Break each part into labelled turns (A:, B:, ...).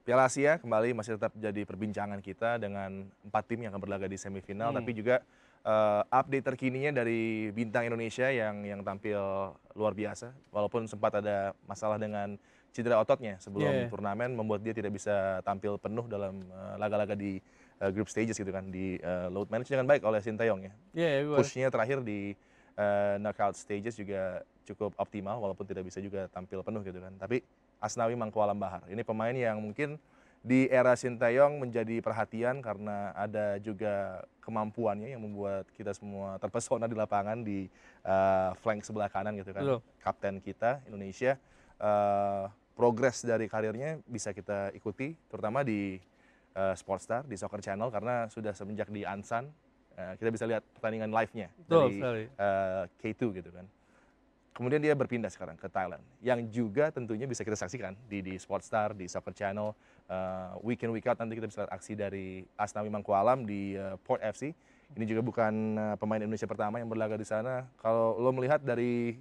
A: Piala Asia kembali masih tetap jadi perbincangan kita dengan 4 tim yang akan berlaga di semifinal, tapi juga update terkininya dari bintang Indonesia yang tampil luar biasa, walaupun sempat ada masalah dengan cedera ototnya sebelum
B: Iya,
A: turnamen membuat dia tidak bisa tampil penuh dalam laga-laga di group stages gitu kan, di load manage dengan baik oleh Sintayong ya.
B: iya, gue
A: Push-nya terakhir di knockout stages juga cukup optimal walaupun tidak bisa juga tampil penuh gitu kan. Tapi Asnawi Mangkualam Bahar, ini pemain yang mungkin di era Sintayong menjadi perhatian karena ada juga kemampuannya yang membuat kita semua terpesona di lapangan di flank sebelah kanan gitu kan.
B: betul.
A: Kapten kita Indonesia, progres dari karirnya bisa kita ikuti terutama di Sportstar, di Soccer Channel karena sudah semenjak di Ansan kita bisa lihat pertandingan live-nya
B: Betul
A: dari
B: sekali.
A: K2 gitu kan. Kemudian dia berpindah sekarang ke Thailand, yang juga tentunya bisa kita saksikan di Sportstar, di Soccer Channel, week in week out nanti kita bisa lihat aksi dari Asnawi Mangkualam di Port FC. Ini juga bukan pemain Indonesia pertama yang berlaga di sana. Kalau lo melihat dari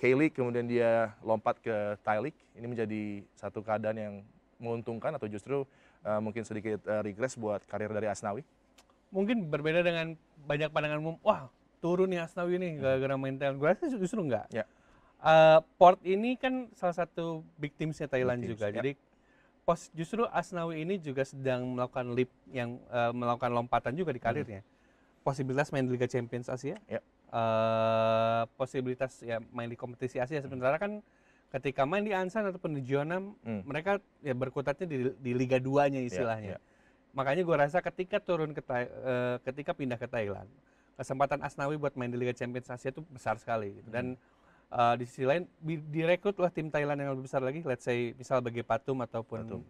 A: K-League kemudian dia lompat ke Thai League, ini menjadi satu keadaan yang menguntungkan atau justru mungkin sedikit regress buat karir dari Asnawi?
B: Mungkin berbeda dengan banyak pandangan umum, wah turun nih Asnawi nih gara-gara main Thailand. Gue rasa justru enggak.
A: Ya,
B: Port ini kan salah satu big teamsnya Thailand
A: teams.
B: juga.
A: Ya.
B: Jadi justru Asnawi ini juga sedang melakukan leap yang melakukan lompatan juga di karirnya. Posibilitas main di Liga Champions Asia,
A: Ya.
B: posibilitas ya main di kompetisi Asia. Sementara kan ketika main di Ansan ataupun di Jeonnam, mereka ya berkutatnya di Liga 2-nya istilahnya.
A: Ya.
B: Makanya gue rasa ketika ketika pindah ke Thailand, kesempatan Asnawi buat main di Liga Champions Asia itu besar sekali. Gitu. Dan di sisi lain direkrut lah tim Thailand yang lebih besar lagi, let's say misal bagi Patum ataupun
A: Patum.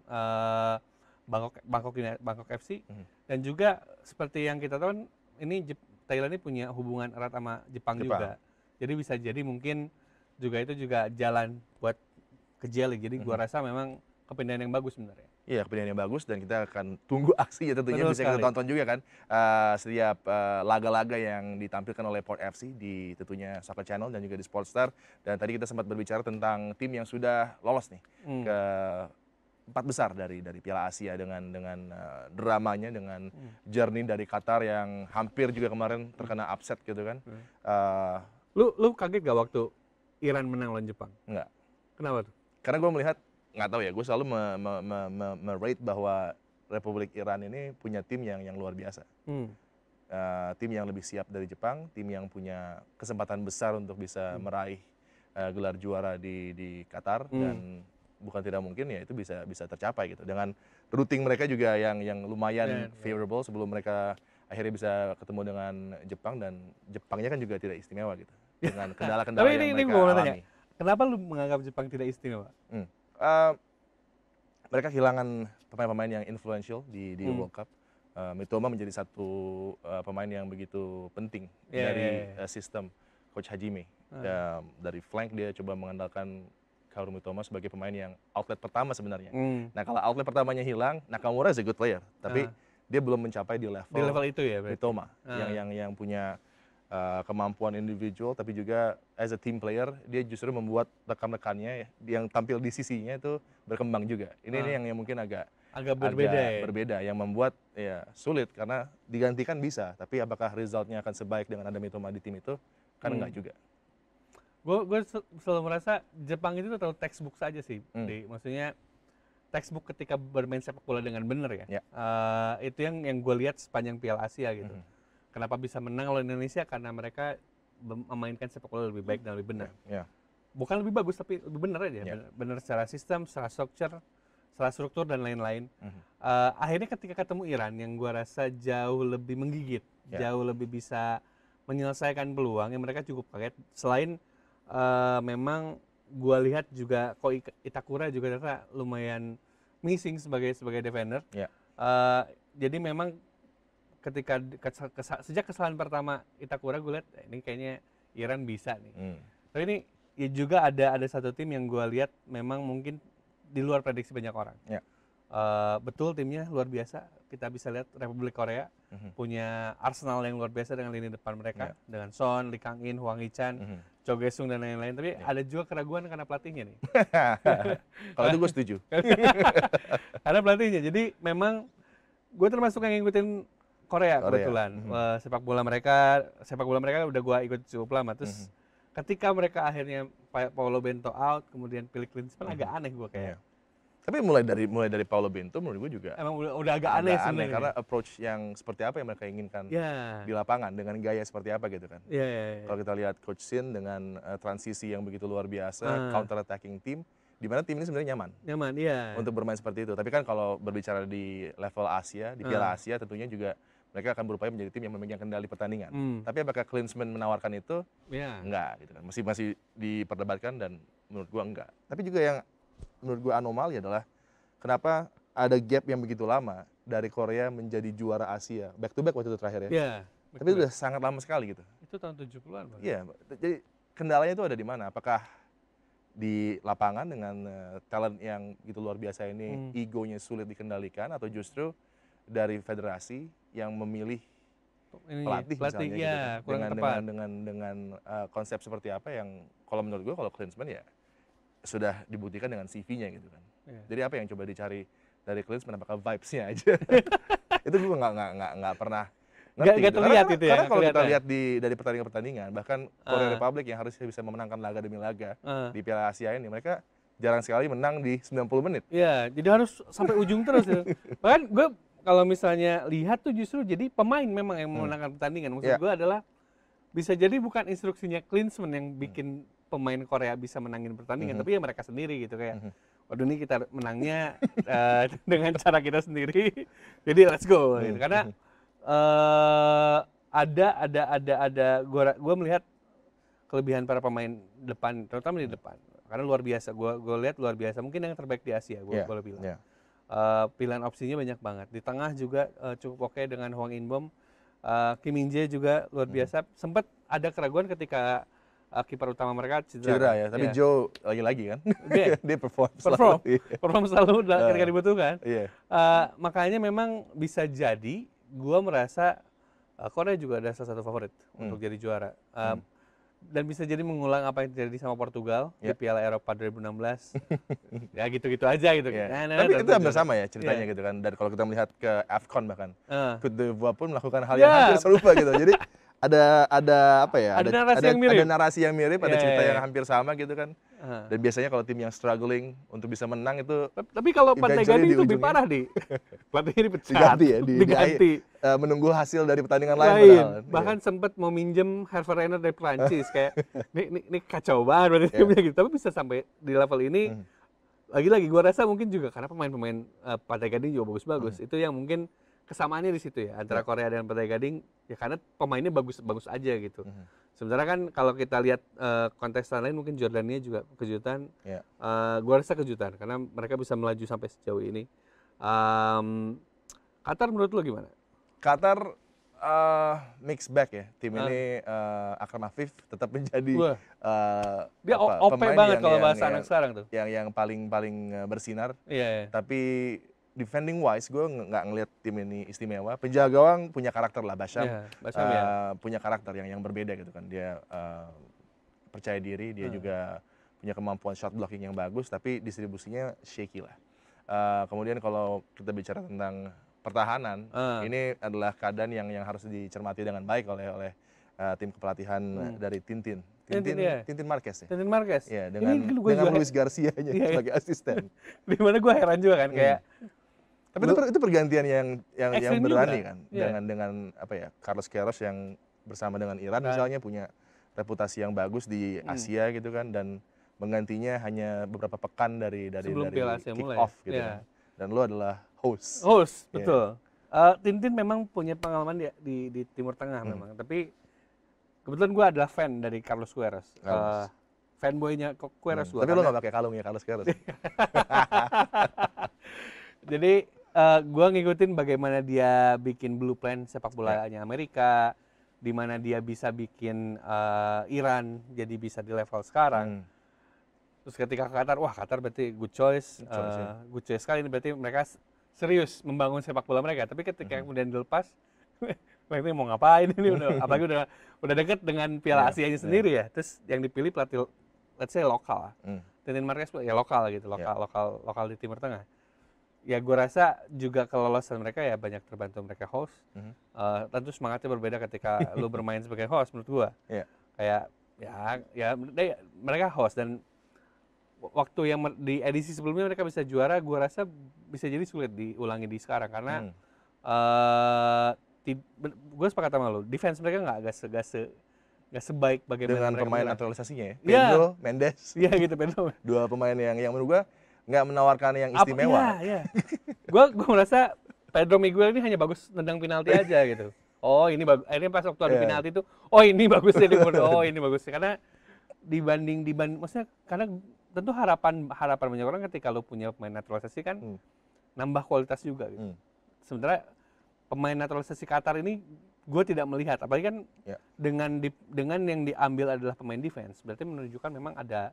B: Bangkok FC. Dan juga seperti yang kita tahu kan, ini Thailand ini punya hubungan erat sama Jepang juga. Jadi bisa jadi mungkin itu juga jalan buat ke J-League. Jadi gua rasa memang kepindahan yang bagus sebenarnya.
A: Iya, kepindahan yang bagus dan kita akan tunggu aksinya tentunya.
B: Betul
A: Bisa
B: sekali.
A: kita tonton juga kan setiap laga-laga yang ditampilkan oleh Port FC di tentunya Soccer Channel dan juga di Sportstar. Dan tadi kita sempat berbicara tentang tim yang sudah lolos nih ke 4 besar dari Piala Asia dengan dramanya, dengan journey dari Qatar yang hampir juga kemarin terkena upset gitu kan.
B: Lu kaget gak waktu Iran menang lawan Jepang?
A: Enggak.
B: Kenapa tuh?
A: Karena gue melihat, nggak tahu ya, gue selalu merate bahwa Republik Iran ini punya tim yang luar biasa. Tim yang lebih siap dari Jepang, tim yang punya kesempatan besar untuk bisa meraih gelar juara di Qatar dan bukan tidak mungkin ya itu bisa tercapai gitu. Dengan routing mereka juga yang lumayan favorable sebelum mereka akhirnya bisa ketemu dengan Jepang, dan Jepangnya kan juga tidak istimewa gitu dengan kendala-kendala
B: Tapi
A: yang
B: ini
A: mereka
B: gue mau
A: alami.
B: tanya, kenapa lu menganggap Jepang tidak istimewa?
A: Mereka kehilangan pemain-pemain yang influential di World Cup. Mitoma menjadi satu pemain yang begitu penting dari sistem Coach Hajime. Dari flank dia coba mengandalkan Kaoru Mitoma sebagai pemain yang outlet pertama sebenarnya. Nah kalau outlet pertamanya hilang, Nakamura is a good player, tapi dia belum mencapai di level
B: itu ya berarti?
A: Mitoma yang punya kemampuan individual, tapi juga as a team player dia justru membuat rekan-rekannya yang tampil di sisinya itu berkembang juga. Ini yang mungkin agak berbeda yang membuat ya sulit karena digantikan bisa, tapi apakah resultnya akan sebaik dengan ada Mitoma di tim itu kan enggak juga.
B: Gue selalu merasa Jepang itu terlalu textbook saja sih. Maksudnya textbook ketika bermain sepak bola dengan benar ya. Itu yang gue lihat sepanjang Piala Asia gitu. Kenapa bisa menang oleh Indonesia? Karena mereka memainkan sepak bola lebih baik dan lebih benar. Bukan lebih bagus tapi lebih benar aja. Benar secara sistem, secara struktur dan lain-lain. Akhirnya ketika ketemu Iran yang gue rasa jauh lebih menggigit, jauh lebih bisa menyelesaikan peluang, yang mereka cukup kaget. Selain memang gue lihat juga kok Itakura juga ternyata lumayan missing sebagai defender. Jadi memang ketika sejak kesalahan pertama Itakura gue lihat ini kayaknya Iran bisa nih. Tapi ini ya juga ada satu tim yang gue lihat memang mungkin di luar prediksi banyak orang. Betul timnya luar biasa. Kita bisa lihat Republik Korea punya arsenal yang luar biasa dengan lini depan mereka, dengan Son, Lee Kang-in, Hwang Hee-chan, Cho Ge-sung dan lain-lain. Tapi ada juga keraguan karena pelatihnya nih.
A: Kalau itu gue setuju.
B: Karena pelatihnya. Jadi memang gue termasuk yang ngikutin Korea. Kebetulan. Sepak bola mereka udah gue ikut cukup lama. Terus ketika mereka akhirnya Paulo Bento out, kemudian pilih Klinsmann, agak aneh gue kayak.
A: Tapi mulai dari Paulo Bento menurut gue juga
B: emang udah agak aneh sebenarnya.
A: Karena approach yang seperti apa yang mereka inginkan di lapangan, dengan gaya seperti apa gitu kan. Kalau kita lihat Coach Shin dengan transisi yang begitu luar biasa, counter attacking team, di mana tim ini sebenarnya nyaman untuk bermain seperti itu. Tapi kan kalau berbicara di level Asia, di Piala Asia tentunya juga mereka akan berupaya menjadi tim yang memegang kendali pertandingan. Tapi apakah Klinsmann menawarkan itu? Enggak gitu kan. Masih diperdebatkan dan menurut gua enggak. Tapi juga yang menurut gue anomali adalah kenapa ada gap yang begitu lama dari Korea menjadi juara Asia, back to back waktu itu terakhir ya. Tapi itu udah sangat lama sekali gitu.
B: Itu tahun 70-an.
A: Iya, jadi kendalanya itu ada di mana? Apakah di lapangan dengan talent yang gitu luar biasa ini egonya sulit dikendalikan, atau justru dari federasi yang memilih pelatih misalnya gitu kan, dengan konsep seperti apa yang kalau menurut gue, kalau Klinsmann ya sudah dibuktikan dengan CV-nya gitu kan. Jadi apa yang coba dicari dari Klinsmann, apakah vibes-nya aja? Itu gue nggak pernah ngerti.
B: Nggak terlihat itu ya.
A: Karena kalau kita lihat dari pertandingan-pertandingan, bahkan Korea Republic yang harusnya bisa memenangkan laga demi laga di Piala Asia ini, mereka jarang sekali menang di 90 menit.
B: Iya, jadi harus sampai ujung terus. Bahkan gue kalau misalnya lihat tuh justru jadi pemain memang yang memenangkan pertandingan. Maksud gue adalah bisa jadi bukan instruksinya Klinsmann yang bikin pemain Korea bisa menangin pertandingan, tapi ya mereka sendiri gitu kayak, waduh ini kita menangnya dengan cara kita sendiri, jadi let's go gitu. Karena gue melihat kelebihan para pemain depan, terutama di depan, karena luar biasa. Gue lihat luar biasa, mungkin yang terbaik di Asia gue boleh bilang. Pilihan opsinya banyak banget. Di tengah juga cukup oke dengan Hwang In-bom, Kim Min-jae juga luar biasa. Sempat ada keraguan ketika kiper utama mereka
A: cedera ya, tapi Joe lagi-lagi kan, dia perform
B: selalu ketika dibutuhkan. Makanya memang bisa jadi, gue merasa Korea juga ada salah satu favorit untuk jadi juara. Dan bisa jadi mengulang apa yang terjadi sama Portugal di Piala Eropa 2016. Ya gitu-gitu aja gitu.
A: Tapi itu hampir sama ya ceritanya gitu kan. Dan kalau kita melihat ke AFCON bahkan, Cote d'Ivoire pun melakukan hal yang hampir serupa gitu. Jadi ada apa ya?
B: Ada
A: narasi yang mirip, ada cerita yang hampir sama gitu kan. Dan biasanya kalau tim yang struggling untuk bisa menang itu,
B: tapi kalau Pantai Gading itu lebih parah di pelatihnya dipecat, diganti.
A: Menunggu hasil dari pertandingan lain.
B: Bahkan sempat mau minjem Hervé Renard dari Prancis kayak ini kacau banget gitu. Tapi bisa sampai di level ini. Lagi-lagi gue rasa mungkin juga karena pemain-pemain Pantai Gading juga bagus-bagus. Itu yang mungkin kesamaannya di situ ya antara Korea dan Pantai Gading, ya karena pemainnya bagus-bagus aja gitu. Sementara kan kalau kita lihat kontestan lain, mungkin Jordania juga kejutan. Gua rasa kejutan karena mereka bisa melaju sampai sejauh ini. Qatar menurut lo gimana?
A: Qatar mixed bag ya. Tim ini Akram Afif tetap menjadi
B: dia OP banget kalau bahasa anak sekarang tuh.
A: Yang paling bersinar. Tapi defending wise, gue nggak ngelihat tim ini istimewa. Penjaga gawang punya karakter lah, Basham. Punya karakter yang berbeda gitu kan. Dia percaya diri, dia juga punya kemampuan shot blocking yang bagus, tapi distribusinya shaky lah. Kemudian kalau kita bicara tentang pertahanan, ini adalah keadaan yang harus dicermati dengan baik oleh tim kepelatihan dari Tintin Marquez ya.
B: Tintin Marquez.
A: Ya, dengan Luis Garcia-nya sebagai asisten.
B: Dimana gue heran juga kan kayak.
A: Tapi itu pergantian yang berani kan, dengan apa ya, Carlos Queiroz yang bersama dengan Iran misalnya punya reputasi yang bagus di Asia gitu kan, dan menggantinya hanya beberapa pekan dari kick off gitu kan. Dan lu adalah host,
B: betul. Tintin memang punya pengalaman di Timur Tengah memang, tapi kebetulan gue adalah fan dari Carlos Queiroz. Fanboynya Queiroz gue.
A: Tapi lu gak pakai kalungnya Carlos Queiroz.
B: Jadi gue ngikutin bagaimana dia bikin blueprint sepak bolanya Amerika, di mana dia bisa bikin Iran jadi bisa di level sekarang. Terus ketika ke Qatar, wah Qatar berarti good choice, good choice sekali ini, berarti mereka serius membangun sepak bola mereka. Tapi ketika kemudian dilepas, mereka mau ngapain ini, apalagi udah deket dengan Piala Asia-nya sendiri ya. Terus yang dipilih pelatih, let's say lokal, Tintin Marquez ya lokal gitu, lokal di Timur Tengah. Ya gue rasa juga kelolosan mereka ya banyak terbantu mereka host. Tentu semangatnya berbeda ketika lu bermain sebagai host menurut gue. Kayak ya mereka host, dan waktu yang di edisi sebelumnya mereka bisa juara, gue rasa bisa jadi sulit diulangi di sekarang karena gue sepakat sama lo, defense mereka nggak sebaik bagaimana
A: dengan
B: mereka
A: pemain
B: menyerang.
A: naturalisasinya ya, Pedro, Mendes.
B: Iya gitu, Pedro.
A: Dua pemain yang menurut gue nggak menawarkan yang istimewa.
B: Iya. Gue merasa Pedro Miguel ini hanya bagus nendang penalti aja gitu. Oh ini bagus. Akhirnya pas waktu ada penalti itu, oh ini bagusnya oh ini bagusnya, karena dibanding maksudnya karena tentu harapan banyak orang ketika lo punya pemain naturalisasi kan nambah kualitas juga gitu. Sementara pemain naturalisasi Qatar ini gue tidak melihat, apalagi kan dengan yang diambil adalah pemain defense, berarti menunjukkan memang ada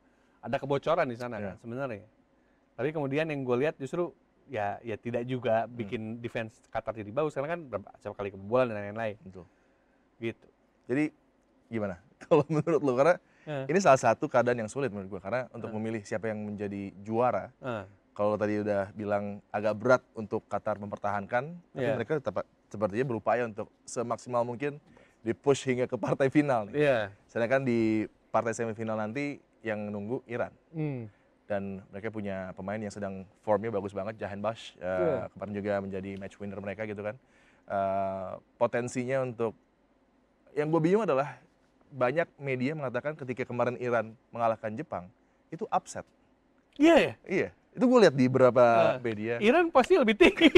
B: kebocoran di sana kan sebenarnya. Tapi kemudian yang gue lihat justru ya tidak juga bikin defense Qatar jadi bagus, karena kan berapa kali kebobolan dan lain-lain.
A: Betul.
B: Gitu.
A: Jadi gimana kalau menurut lo, karena ini salah satu keadaan yang sulit menurut gue, karena untuk memilih siapa yang menjadi juara, kalau tadi udah bilang agak berat untuk Qatar mempertahankan, tapi mereka tetap sepertinya berupaya untuk semaksimal mungkin di-push hingga ke partai final nih. Sedangkan di partai semifinal nanti yang nunggu Iran. Dan mereka punya pemain yang sedang formnya bagus banget, Jahanbakhsh, kemarin juga menjadi match winner mereka gitu kan. Potensinya untuk, yang gue bingung adalah banyak media mengatakan ketika kemarin Iran mengalahkan Jepang, itu upset.
B: Iya.
A: Itu gue lihat di beberapa media.
B: Iran pasti lebih tinggi.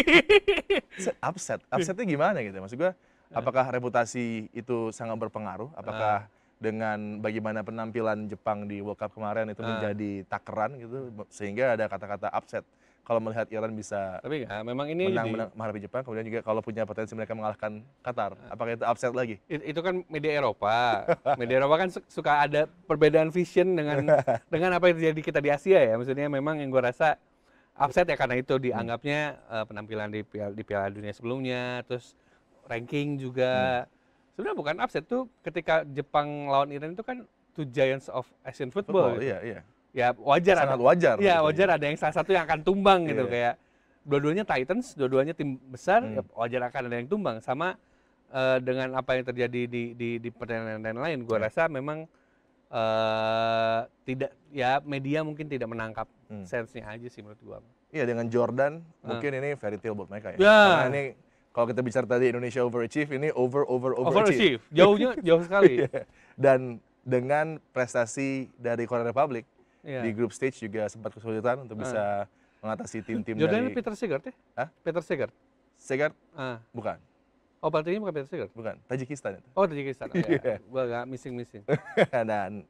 A: Upsetnya gimana gitu? Maksud gue, apakah reputasi itu sangat berpengaruh? Apakah dengan bagaimana penampilan Jepang di World Cup kemarin itu menjadi takeran gitu, sehingga ada kata-kata upset kalau melihat Iran bisa
B: tapi memang ini
A: menang menghadapi Jepang, kemudian juga kalau punya potensi mereka mengalahkan Qatar, apakah itu upset lagi?
B: Itu kan media Eropa. Media Eropa kan suka ada perbedaan vision dengan apa yang terjadi kita di Asia ya. Maksudnya memang yang gue rasa upset ya karena itu dianggapnya penampilan di Piala Dunia sebelumnya, terus ranking juga. Sebenarnya bukan upset tuh, ketika Jepang lawan Iran itu kan two giants of Asian football gitu.
A: Iya.
B: Ya wajar,
A: sangat wajar.
B: Iya wajar ada yang salah satu yang akan tumbang gitu, kayak dua-duanya Titans, dua-duanya tim besar, ya wajar akan ada yang tumbang. Sama dengan apa yang terjadi di pertandingan lain, gue rasa memang tidak, ya media mungkin tidak menangkap sense-nya aja sih menurut gue.
A: Iya, dengan Jordan mungkin ini fairy tale buat mereka ya. Karena ini kalau kita bicara tadi Indonesia overachieve, ini overachieve.
B: Jauh sekali.
A: Dan dengan prestasi dari Korea Republic di group stage juga sempat kesulitan untuk bisa mengatasi tim-tim
B: Jordan
A: dari...
B: Peter Segert ya? Peter Segert?
A: Segert? Bukan.
B: Oh, pelatihnya bukan Peter Segert?
A: Bukan, Tajikistan itu.
B: Oh, Tajikistan. Gue agak missing.
A: Dan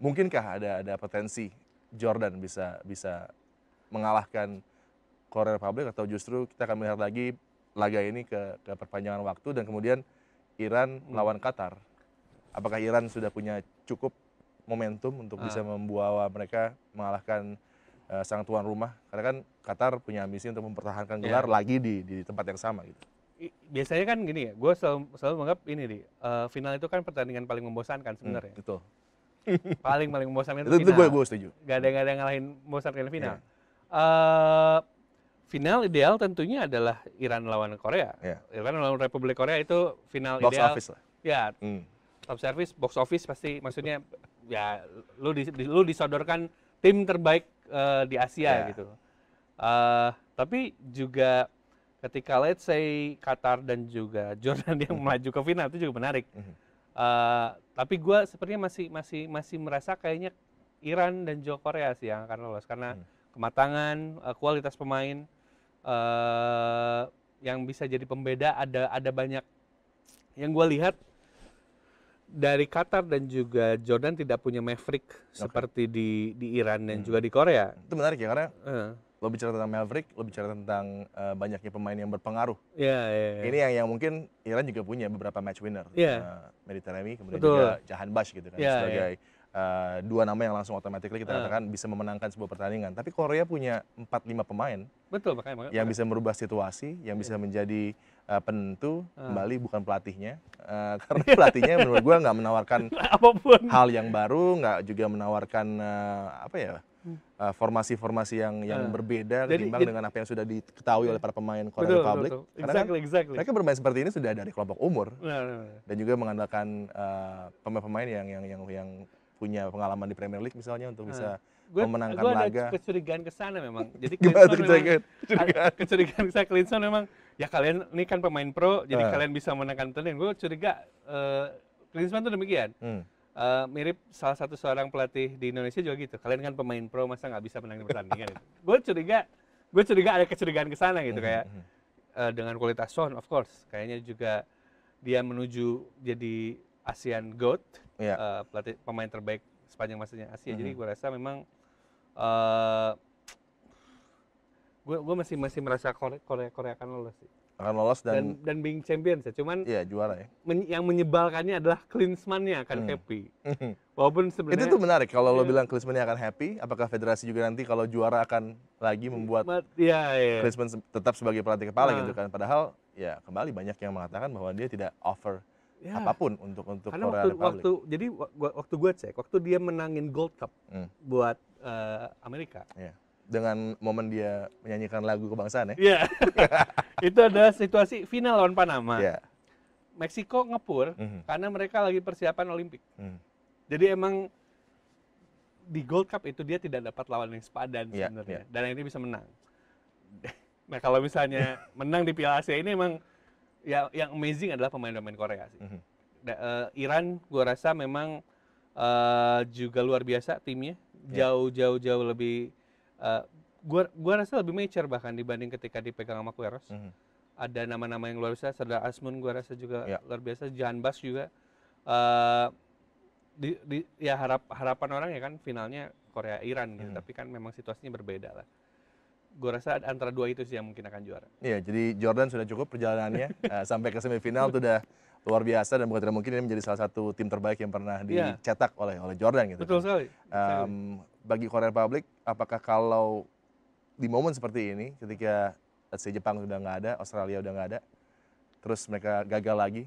A: mungkinkah ada potensi Jordan bisa mengalahkan Korea Republic, atau justru kita akan melihat lagi laga ini ke perpanjangan waktu dan kemudian Iran lawan Qatar. Apakah Iran sudah punya cukup momentum untuk bisa membawa mereka mengalahkan sang tuan rumah? Karena kan Qatar punya misi untuk mempertahankan gelar lagi di tempat yang sama gitu.
B: Biasanya kan gini ya, gue selalu menganggap ini final itu kan pertandingan paling membosankan sebenarnya.
A: Betul.
B: paling membosankan itu
A: final. Itu gue setuju.
B: Gak ada yang ngalahin membosankan final. Final ideal tentunya adalah Iran lawan Korea. Iran lawan Republik Korea itu final
A: box
B: ideal.
A: Box office lah.
B: Ya, top service, box office pasti, maksudnya ya lu disodorkan tim terbaik di Asia gitu. Tapi juga ketika let's say Qatar dan juga Jordan yang melaju ke final itu juga menarik. Tapi gue sepertinya masih merasa kayaknya Iran dan juga Korea sih yang akan lolos karena kematangan, kualitas pemain yang bisa jadi pembeda. Ada banyak yang gue lihat dari Qatar dan juga Jordan tidak punya maverick seperti di Iran dan juga di Korea.
A: Itu menarik ya, karena lo bicara tentang maverick, lo bicara tentang banyaknya pemain yang berpengaruh. Ini yang mungkin Iran juga punya beberapa match winner. Mediterranean, kemudian juga Jahanbakhsh gitu kan, sebagai dua nama yang langsung automatically kita katakan bisa memenangkan sebuah pertandingan. Tapi Korea punya 4-5 pemain.
B: Betul, makanya.
A: Yang bisa merubah situasi, yang bisa menjadi penentu, kembali bukan pelatihnya. Karena pelatihnya menurut gue nggak menawarkan
B: apapun
A: hal yang baru, nggak juga menawarkan formasi-formasi yang berbeda ketimbang dengan apa yang sudah diketahui oleh para pemain Korea Republic. Karena kan mereka bermain seperti ini sudah dari kelompok umur dan juga mengandalkan pemain-pemain yang punya pengalaman di Premier League misalnya untuk bisa memenangkan laga.
B: Ada kecurigaan ke sana memang. Jadi kecurigaan saya Klinsmann memang ya kalian ini kan pemain pro jadi kalian bisa menangkan pertandingan. Gue curiga Klinsmann tuh demikian. Mirip salah satu seorang pelatih di Indonesia juga gitu. Kalian kan pemain pro masa nggak bisa menangkan pertandingan gitu. Gue curiga ada kecurigaan ke sana gitu kayak dengan kualitas Son of course kayaknya juga dia menuju jadi ASEAN GOAT, pelatih pemain terbaik sepanjang masanya Asia. Jadi gue rasa memang gue masih merasa Korea akan lolos sih.
A: Akan lolos dan
B: being champion sih. Cuman
A: juara ya.
B: Yang menyebalkannya adalah Klinsmann-nya akan happy. Walaupun sebenarnya
A: itu tuh menarik kalau lo bilang Klinsmann-nya akan happy, apakah federasi juga nanti kalau juara akan lagi membuat Klinsmann tetap sebagai pelatih kepala gitu kan. Padahal ya kembali banyak yang mengatakan bahwa dia tidak offer apapun untuk Korea Republic.
B: Waktu gue cek, waktu dia menangin Gold Cup buat Amerika.
A: Dengan momen dia menyanyikan lagu kebangsaan ya.
B: Iya. Itu adalah situasi final lawan Panama. Meksiko ngepur karena mereka lagi persiapan Olimpik. Jadi emang di Gold Cup itu dia tidak dapat lawan yang sepadan sebenarnya. Dan ini bisa menang. Nah kalau misalnya menang di Piala Asia ini emang ya yang amazing adalah pemain-pemain Korea sih. Iran gue rasa memang juga luar biasa timnya. Jauh lebih gua rasa lebih mature bahkan dibanding ketika dipegang sama Queiroz. Ada nama-nama yang luar biasa, Serdar Azmoun gua rasa juga luar biasa, Jahan Bash juga. Harapan orang ya kan finalnya Korea Iran gitu, tapi kan memang situasinya berbeda lah. Gua rasa antara dua itu sih yang mungkin akan juara.
A: Iya, jadi Jordan sudah cukup perjalanannya sampai ke semifinal itu udah luar biasa dan bukan tidak mungkin ini menjadi salah satu tim terbaik yang pernah dicetak oleh Jordan gitu.
B: Betul sekali.
A: Bagi Korea Republic, apakah kalau di momen seperti ini, ketika let's say Jepang sudah nggak ada, Australia udah nggak ada, terus mereka gagal lagi,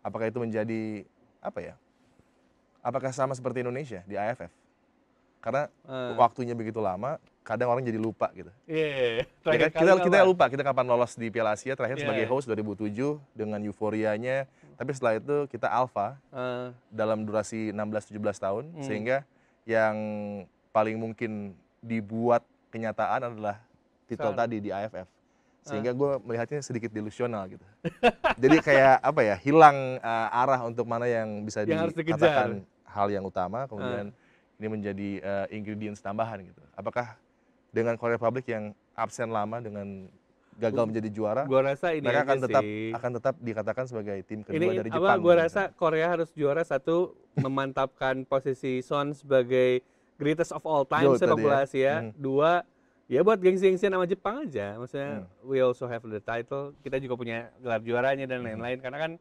A: apakah itu menjadi apa ya? Apakah sama seperti Indonesia di AFF? Karena waktunya begitu lama, kadang orang jadi lupa gitu. Kita lupa kita kapan lolos di Piala Asia terakhir sebagai host 2007 dengan euforianya, tapi setelah itu kita alpha dalam durasi 16-17 tahun, sehingga yang paling mungkin dibuat kenyataan adalah titel tadi di AFF. Sehingga gue melihatnya sedikit delusional gitu. Jadi kayak apa ya, hilang arah untuk mana yang bisa dikatakan hal yang utama, kemudian ini menjadi ingredients tambahan gitu. Apakah dengan Korea Republic yang absen lama dengan gagal menjadi juara,
B: gua rasa ini
A: mereka akan tetap dikatakan sebagai tim kedua dari Jepang.
B: Gua rasa Korea harus juara, satu memantapkan posisi Son sebagai greatest of all time sepak bola Asia. Dua, ya buat gengsi-gengsian sama Jepang aja. Maksudnya we also have the title. Kita juga punya gelar juaranya dan lain-lain. Karena kan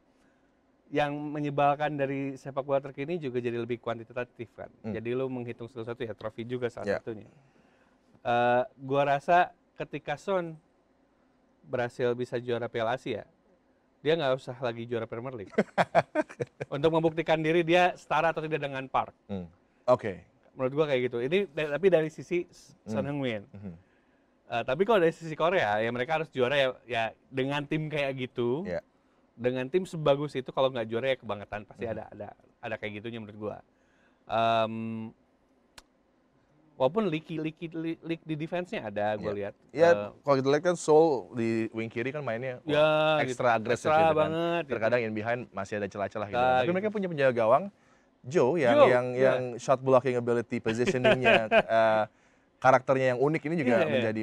B: yang menyebalkan dari sepak bola terkini juga jadi lebih kuantitatif kan. Jadi lu menghitung sesuatu ya trofi juga salah satunya. Gua rasa ketika Son berhasil bisa juara Piala Asia, dia nggak usah lagi juara Premier League. Untuk membuktikan diri dia setara atau tidak dengan Park.
A: Oke.
B: Menurut gua kayak gitu. Ini tapi dari sisi Son Heung-min. Tapi kalau dari sisi Korea ya mereka harus juara ya dengan tim kayak gitu. Dengan tim sebagus itu kalau nggak juara ya kebangetan, pasti ada kayak gitunya menurut gua. Walaupun leak di defense-nya ada, gue lihat.
A: Ya, kalau kita lihat kan Seoul di wing kiri kan mainnya ekstra agresif gitu kan.
B: Banget.
A: Terkadang in behind masih ada celah-celah gitu. Tapi mereka punya penjaga gawang Joe yang shot blocking ability, positioning-nya, karakternya yang unik ini juga menjadi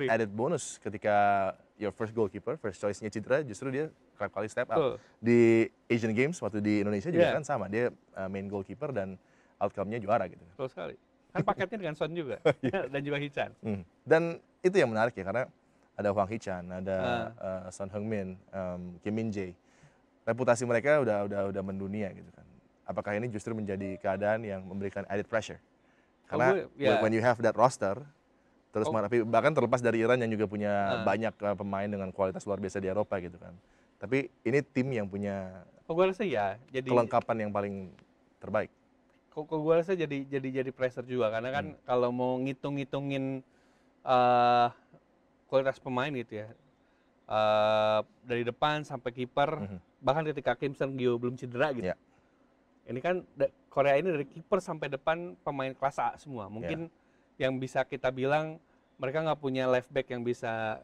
A: added bonus ketika your first goalkeeper, first choice-nya cedera, justru dia kerap kali step up. Di Asian Games waktu di Indonesia juga kan sama, dia main goalkeeper dan outcome-nya juara gitu.
B: Betul sekali. Kan paketnya dengan Son juga dan juga Hee-chan.
A: Dan itu yang menarik ya, karena ada Hwang Hee-chan, ada Son Heung-min, Kim Min-jae. Reputasi mereka udah mendunia gitu kan. apakah ini justru menjadi keadaan yang memberikan added pressure? Karena when you have that roster, terus bahkan terlepas dari Iran yang juga punya banyak pemain dengan kualitas luar biasa di Eropa gitu kan. Tapi ini tim yang punya
B: gue rasa ya, jadi
A: kelengkapan yang paling terbaik.
B: Gue rasa jadi pressure juga karena kan kalau mau ngitung-ngitungin kualitas pemain gitu ya, dari depan sampai kiper, bahkan ketika Kim Seung-gyu belum cedera gitu. Ini kan Korea ini dari kiper sampai depan pemain kelas A semua. Mungkin yang bisa kita bilang mereka nggak punya left back yang bisa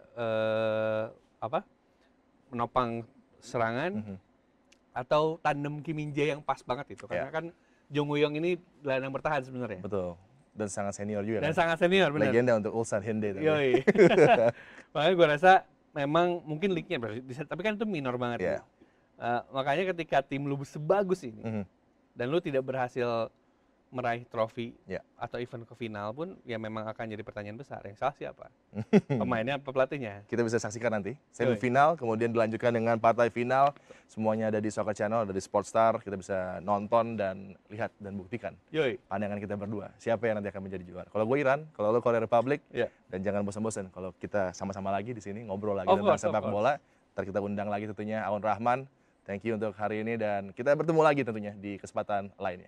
B: menopang serangan, atau tandem Kim Min Jae yang pas banget itu. Karena kan Jong Woo Young ini gelandang bertahan sebenarnya.
A: Betul. Dan sangat senior juga.
B: Dan sangat senior, benar.
A: Legenda untuk Ulsan Hyundai.
B: Yoi. Makanya gue rasa memang mungkin league-nya, tapi kan itu minor banget. Makanya ketika tim lu sebagus ini, dan lu tidak berhasil meraih trofi atau event ke final pun, ya memang akan jadi pertanyaan besar. Yang salah siapa? Pemainnya apa pelatihnya?
A: Kita bisa saksikan nanti semifinal, kemudian dilanjutkan dengan partai final. Semuanya ada di Soccer Channel, ada di Sportstar. Kita bisa nonton dan lihat dan buktikan pandangan kita berdua. Siapa yang nanti akan menjadi juara? Kalau gue Iran, kalau lo Korea Republic, dan jangan bosan-bosan kalau kita sama-sama lagi di sini ngobrol lagi tentang sepak bola. Ntar kita undang lagi tentunya Aun Rahman. Thank you untuk hari ini dan kita bertemu lagi tentunya di kesempatan lainnya.